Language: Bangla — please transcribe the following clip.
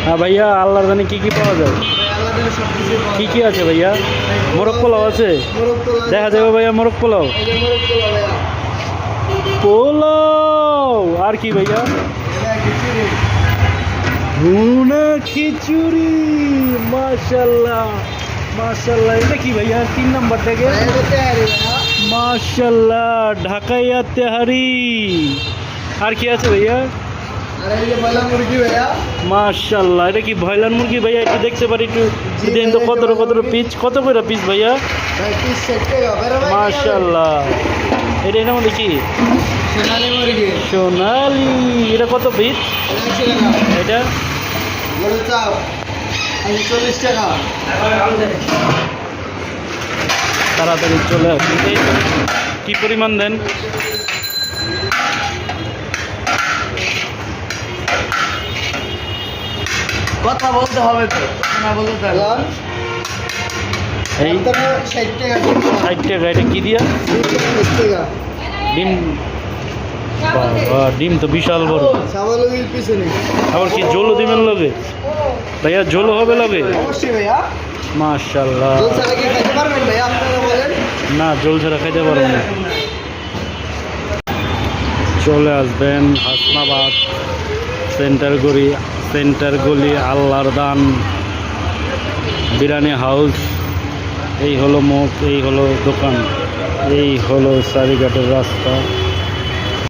হ্যাঁ ভাইয়া, আল্লাহর জানে কি কি পাওয়া যায়? কি কি আছে ভাইয়া? মোরগ পোলাও আছে? দেখা যাবে ভাইয়া মোরগ পোলাও। পোলাও আর কি ভাইয়া? ভুনা খিচুড়ি। মাশাল্লাহ মাশাল্লাহ, এটা কি ভাইয়া 3 নাম্বার থেকে? মাশাল্লাহ, ঢাকাইয়া তেহারি। আর কি আছে ভাইয়া? মাশাল্লাহ, এটা কি ব্রয়লার মুরগি ভাইয়া? একটু দেখতে পারি একটু দেন তো, কত পিস, কত করে পিস ভাইয়া? মাশাল্লাহ, এটার মধ্যে কি? সোনালি। এটা কত পিস? এটা 40 টাকা। তাড়াতাড়ি চলে আসুন। কি পরিমাণ দেন? কথা বলতে হবে তো, না বলতে থাকো। এই 60 টাকা। 60 টাকা। এটা কি দিয়া? 60 টাকা। ডিম। বাবা, ডিম তো বিশাল বড়। সাবালুগির পিছনে। আবার কি ঝোলও দিবেন লগে ভাইয়া? ঝোলও হবে লগে? অবশ্যই ভাইয়া। মাশাল্লাহ। জল ছাড়া কি খেতে পারবেন ভাইয়া, আপনারা বলেন? না, ঝোল ছাড়া খাইতে পারবো না। চলে আসবেন হাসনাবাদ সেন্টার গলি আল্লাহর দান বিরিয়ানি হাউস। এই হলো মুখ, এই হলো দোকান, এই হলো চারিঘাটের রাস্তা।